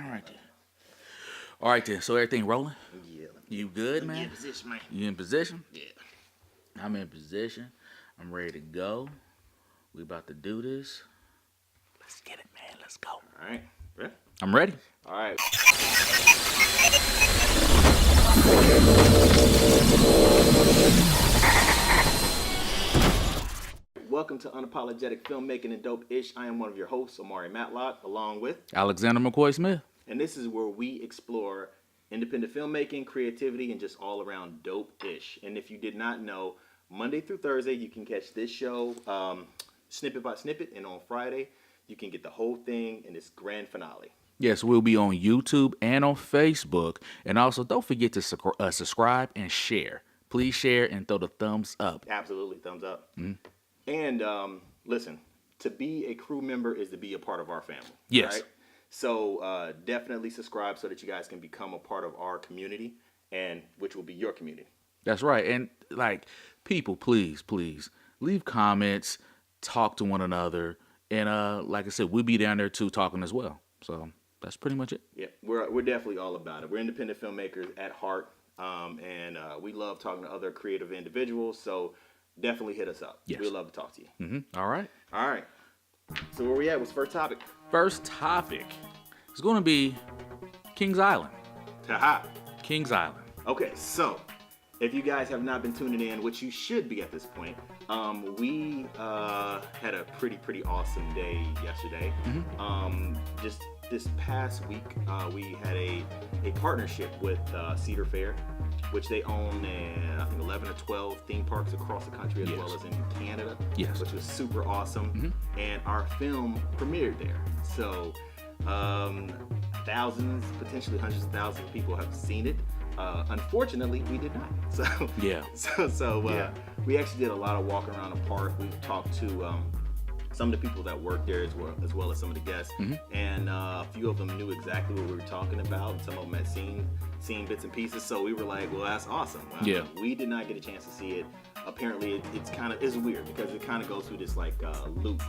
All right then. So everything rolling? Yeah. You good, man? You in position, man. You in position? Yeah. I'm in position. I'm ready to go. We about to do this. Let's get it, man. Let's go. All right. Ready? I'm ready. All right. Welcome to Unapologetic Filmmaking and Dope-ish. I am one of your hosts, Omari Matlock, along with Alexander McCoy-Smith. And this is where we explore independent filmmaking, creativity, and just all around dope-ish. And if you did not know, Monday through Thursday, you can catch this show snippet by snippet. And on Friday, you can get the whole thing in its grand finale. Yes, we'll be on YouTube and on Facebook. And also, don't forget to subscribe and share. Please share and throw the thumbs up. Absolutely, thumbs up. Mm-hmm. And listen, to be a crew member is to be a part of our family. Yes. Right? So definitely subscribe so that you guys can become a part of our community, and which will be your community. That's right. And like, people, please leave comments, talk to one another, and like I said, we'll be down there too talking as well. So that's pretty much it. Yeah, we're definitely all about it. We're independent filmmakers at heart, and we love talking to other creative individuals. So definitely hit us up. Yes. We'd love to talk to you. Mm-hmm. All right. So where we at? What's the first topic? First topic is going to be Kings Island. Haha. Kings Island. Okay, so if you guys have not been tuning in, which you should be at this point, we had a pretty awesome day yesterday. Mm-hmm. Just this past week, we had a partnership with Cedar Fair, which they own, I think 11 or 12 theme parks across the country, as yes. well as in Canada, yes. which was super awesome. Mm-hmm. And our film premiered there. So thousands, potentially hundreds of thousands of people have seen it. Unfortunately, we did not. So yeah. We actually did a lot of walking around the park. We talked to some of the people that work there as well as some of the guests, mm-hmm. and a few of them knew exactly what we were talking about. And some of them had seen bits and pieces. So we were like, well, that's awesome. Yeah. We did not get a chance to see it. Apparently, it's weird because it kind of goes through this like loop,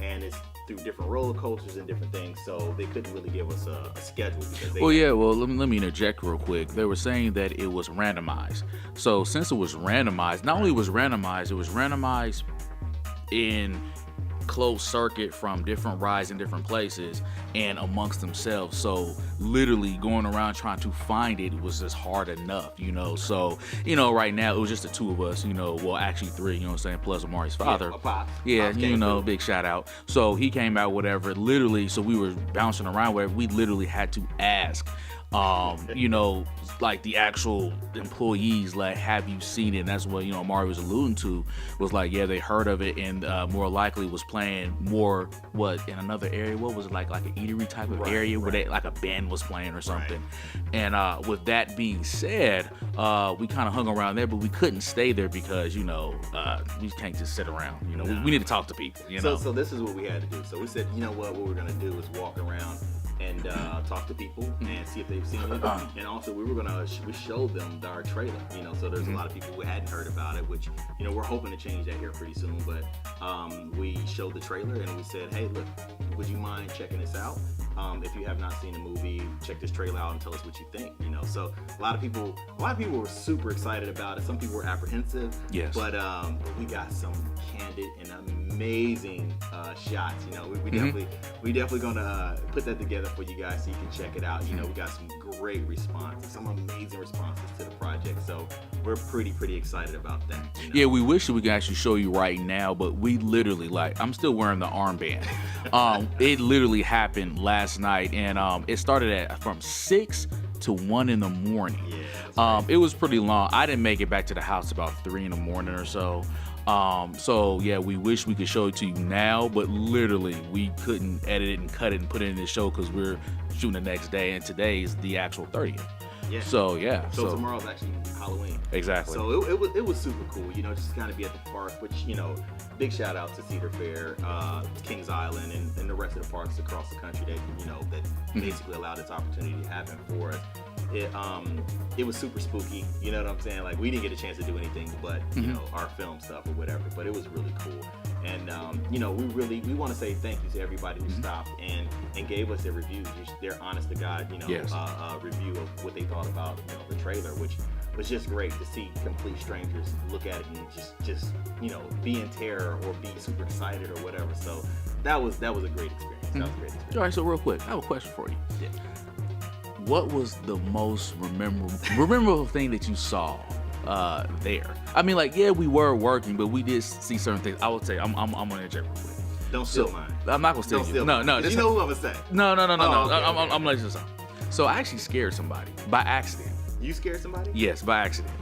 and it's through different roller coasters and different things. So they couldn't really give us a schedule because let me interject real quick. They were saying that it was randomized. So since it was randomized, not only was randomized, it was randomized in closed circuit from different rides in different places and amongst themselves. So literally going around trying to find it was just hard enough, So, right now it was just the two of us, well, actually three, you know what I'm saying, plus Omari's father. Big shout out. So he came out, whatever, literally, so we were bouncing around where we literally had to ask, like the actual employees, like, have you seen it? And that's what, Omari was alluding to, was like, yeah, they heard of it, and more likely was playing more, in another area, what was it, like an eatery type of area where they, like a band was playing or something. Right. And with that being said, we kind of hung around there, but we couldn't stay there because, we can't just sit around, we need to talk to people, So this is what we had to do. So we said, what we're going to do is walk around and talk to people and see if they've seen it. And also we showed them our trailer, so there's a lot of people who hadn't heard about it, which, we're hoping to change that here pretty soon. But we showed the trailer and we said, hey, look, would you mind checking this out? If you have not seen the movie, check this trailer out and tell us what you think, So a lot of people were super excited about it. Some people were apprehensive. Yes. But we got some candid and amazing shots. We definitely gonna put that together for you guys so you can check it out. We got some great responses, some amazing responses to the project. So we're pretty excited about that. Yeah, we wish that we could actually show you right now, but we literally, I'm still wearing the armband. It literally happened last night, and it started from 6 to 1 in the morning. Yeah, it was pretty long. I didn't make it back to the house about 3 in the morning or so. So yeah, we wish we could show it to you now, but literally we couldn't edit it and cut it and put it in the show because we're shooting the next day, and today is the actual 30th. Yeah. So yeah. So tomorrow's actually Halloween. Exactly. So it was super cool, just to kind of be at the park, which, big shout out to Cedar Fair, Kings Island, and the rest of the parks across the country that, that basically allowed this opportunity to happen for us. it was super spooky. You know what I'm saying? Like we didn't get a chance to do anything but you know our film stuff or whatever. But it was really cool. And you know, we want to say thank you to everybody who stopped and gave us their reviews, their honest to God, you know, review of what they thought about, you know, the trailer, which was just great to see complete strangers look at it and just you know, be in terror or be super excited or whatever. So that was a great experience. That was a great experience. All right, so real quick, I have a question for you. Yeah. What was the most memorable thing that you saw there? I mean, like, yeah, we were working, but we did see certain things. I would say, I'm gonna interject real quick. Don't steal mine. I'm not gonna steal you. No. You know who I'm gonna say. No. Oh, okay, I'm okay. gonna let you know. So I actually scared somebody by accident. You scared somebody? Yes, by accident.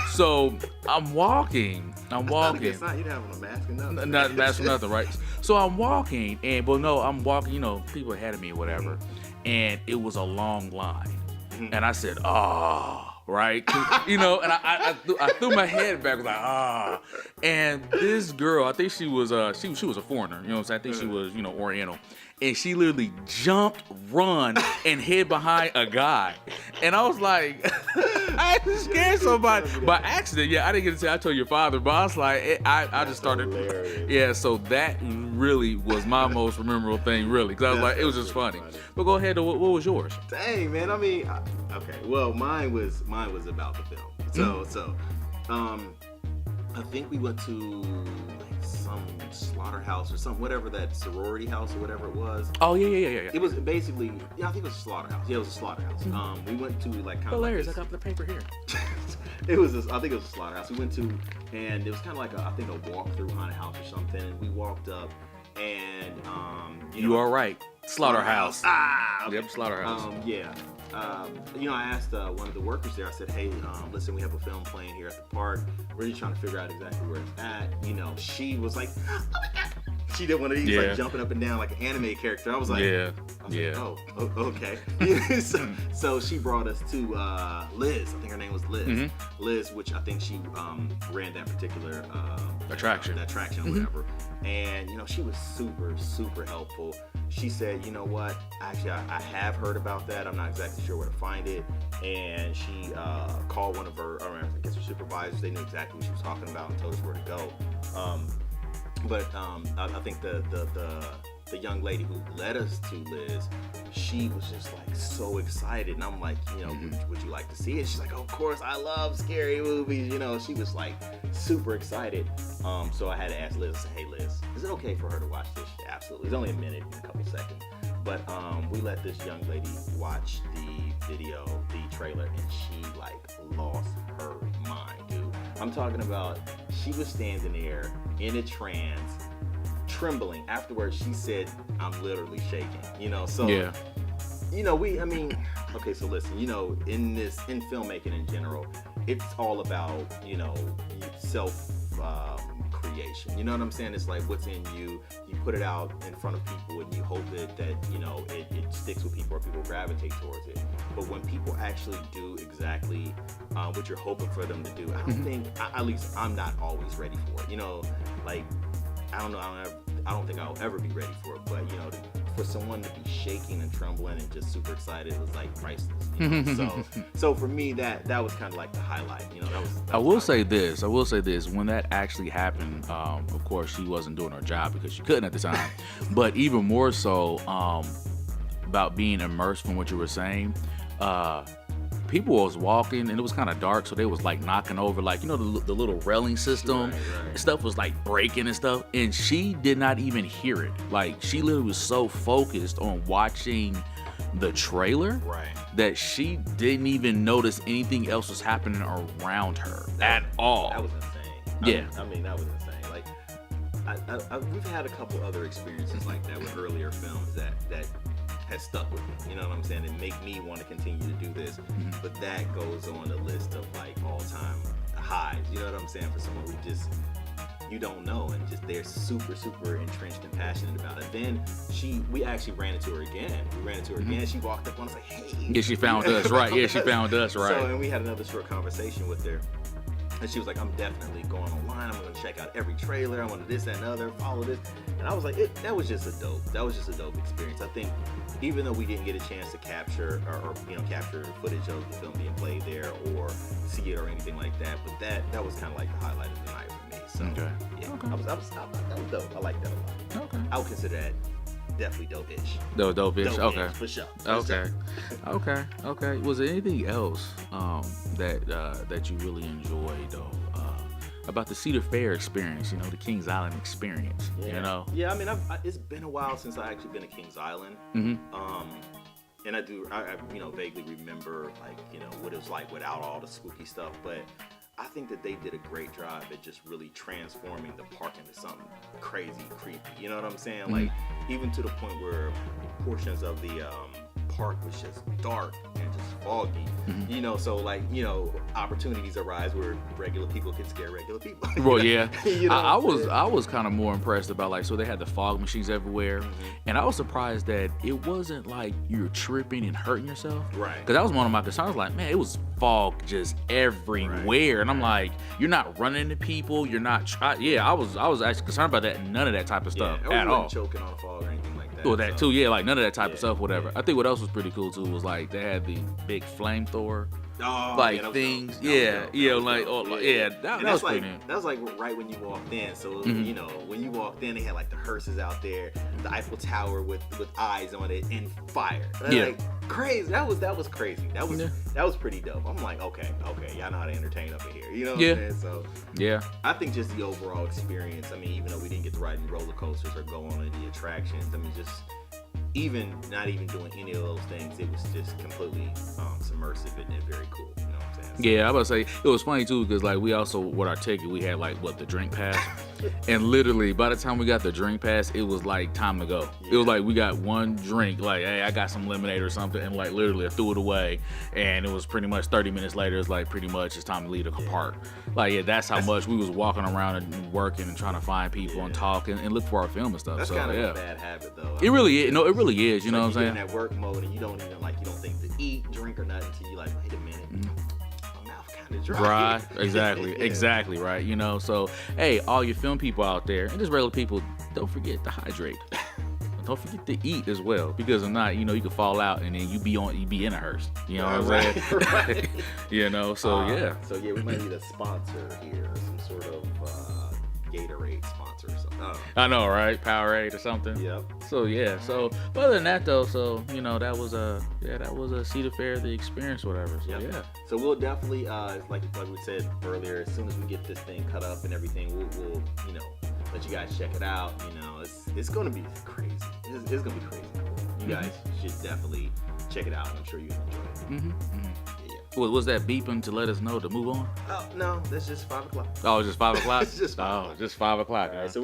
So I'm walking. That's not a good sign. You didn't have a mask or nothing. Not mask or nothing, right? So I'm walking, I'm walking. You know, people ahead of me or whatever, and it was a long line, and I said, "Oh." Right, you know, and I threw my head back, was like and this girl, I think she was a foreigner, you know what I'm saying? I think she was, you know, Oriental, and she literally jumped, run, and hid behind a guy, and I was like, I just scared somebody by accident. Yeah, I didn't get to say I told your father, but I was like, I just started, hilarious. Yeah, so that really was my most memorable thing, really, because I was like, it was just funny. But go ahead, what was yours? Dang, man. I mean, okay. Well, mine was about the film. So, I think we went to like some slaughterhouse or some whatever that sorority house or whatever it was. Oh yeah. It was basically, I think it was a slaughterhouse. Yeah, it was a slaughterhouse. We went to like kind of Hilarious. like I got the paper here. I think it was a slaughterhouse. We went to, and it was kind of like a walk through haunted house or something. And we walked up, and you are right. Slaughterhouse. Okay. Yep, slaughterhouse. You know, I asked one of the workers there. I said, "Hey, listen, we have a film playing here at the park. We're just trying to figure out exactly where it's at." You know, she was like, "Oh my God." She did one of these, like jumping up and down like an anime character. I was like, like, oh, okay. so she brought us to Liz. I think her name was Liz. Liz, which I think she ran that particular attraction. Or whatever. And you know, she was super, super helpful. She said, "You know what? Actually, I have heard about that. I'm not exactly sure where to find it." And she called one of her, or I guess her supervisors. They knew exactly what she was talking about and told us where to go. But I think the young lady who led us to Liz, she was just like so excited, and I'm like, you know, would you like to see it? She's like, of course, I love scary movies. You know, she was like super excited. So I had to ask Liz, hey Liz, is it okay for her to watch this? Absolutely. It's only a minute and a couple seconds. But we let this young lady watch the video, the trailer, and she like lost her mind, dude. I'm talking about, she was standing there in a trance, trembling. Afterwards, she said, "I'm literally shaking." You know, so you know, okay, so listen, you know, in filmmaking in general, it's all about, you know, self creation. You know what I'm saying? It's like what's in you. You put it out in front of people, and you hope that you know it sticks with people, or people gravitate towards it. But when people actually do exactly what you're hoping for them to do, I don't think, at least I'm not always ready for it. You know, like I don't think I'll ever be ready for it. But you know, for someone to be shaking and trembling and just super excited, it was like priceless. You know? So for me, that was kind of like the highlight. You know, that was I will say this. When that actually happened, of course, she wasn't doing her job because she couldn't at the time. But even more so, about being immersed from what you were saying, people was walking and it was kind of dark, so they was like knocking over, like, you know, the little railing system. Right. Stuff was like breaking and stuff, and she did not even hear it. Like, she literally was so focused on watching the trailer that she didn't even notice anything else was happening around her at all. That was insane. I mean, that was insane. Like, we've had a couple other experiences like that with earlier films that has stuck with me. You know what I'm saying? It make me want to continue to do this. But that goes on the list of like all-time highs. You know what I'm saying? For someone who just, you don't know, and just they're super, super entrenched and passionate about it. Then we actually ran into her again. She walked up on us like, hey. Yeah, she found us, right? Yeah, she found us, right? So, and we had another short conversation with her. And she was like, I'm definitely going online. I'm going to check out every trailer. I want to this, that, and other, follow this. And I was like, that was just a dope experience. I think even though we didn't get a chance to capture or capture footage of the film being played there or see it or anything like that, but that was kind of like the highlight of the night for me. So yeah, that was dope. I like that a lot. Okay. I would consider that definitely dope-ish. Dope-ish. Okay. For sure. Okay. Was there anything else that you really enjoyed though? About the Cedar Fair experience, the Kings Island experience, Yeah, I mean, it's been a while since I actually been to Kings Island. And I vaguely remember what it was like without all the spooky stuff, but I think that they did a great job at just really transforming the park into something crazy, creepy. You know what I'm saying? Like, even to the point where portions of the park was just dark and just foggy. So opportunities arise where regular people can scare regular people. Well, yeah. I was kind of more impressed about so they had the fog machines everywhere, and I was surprised that it wasn't like you're tripping and hurting yourself. Right. Because that was one of my concerns. Like, man, it was fog just everywhere, and I'm like, you're not running into people. You're not. I was actually concerned about that. None of that type of stuff at all. Choking on the fog or anything like that. Well, that too, yeah, like none of that type of stuff, whatever. I think what else was pretty cool too was like they had the big flamethrower, things. That was pretty neat. That was like right when you walked in. So when you walked in, they had like the hearses out there, the Eiffel Tower with eyes on it and fire. Like crazy. That was crazy. That was pretty dope. I'm like, okay, y'all know how to entertain up in here. You know what I'm saying? So I think just the overall experience. I mean, even though we didn't get to ride any roller coasters or go on any attractions, I mean, just not even doing any of those things, it was just completely submersive and very cool. You know what I'm saying? So, yeah, I was about to say, it was funny too because like we also, with our ticket, we had the drink pass, and literally by the time we got the drink pass, it was like time to go. It was like we got one drink, like, hey, I got some lemonade or something, and like literally I threw it away, and it was pretty much 30 minutes later, it's like pretty much it's time to leave the park. Like, that's how much we was walking around and working and trying to find people and talk and look for our film and stuff. That's so kind of a bad habit though. It really is. No, it really is. You know what I'm saying? You're in that work mode and you don't even you don't think to eat, drink, or nothing until you like, wait a minute, my mouth kind of dry. Exactly, right. So hey, all your film people out there and just regular people, don't forget to hydrate. Don't forget to eat as well, because if not, you can fall out and then you be in a hearse. You know what I'm saying? Right. So yeah. So yeah, we might need a sponsor here, some sort of Gatorade sponsor or something. I know, right? Powerade or something. Yep. So yeah. So but other than that though, so that was a Cedar Fair, the experience, whatever. So yeah. So we'll definitely like we said earlier, as soon as we get this thing cut up and everything, we'll let you guys check it out. It's gonna be crazy. It's gonna be crazy cool. You guys should definitely check it out, and I'm sure you'll enjoy it. Well, was that beeping to let us know to move on? Oh no, that's just 5 o'clock. Oh, it's just 5 o'clock. It's just 5 o'clock. Just 5 o'clock. All right, so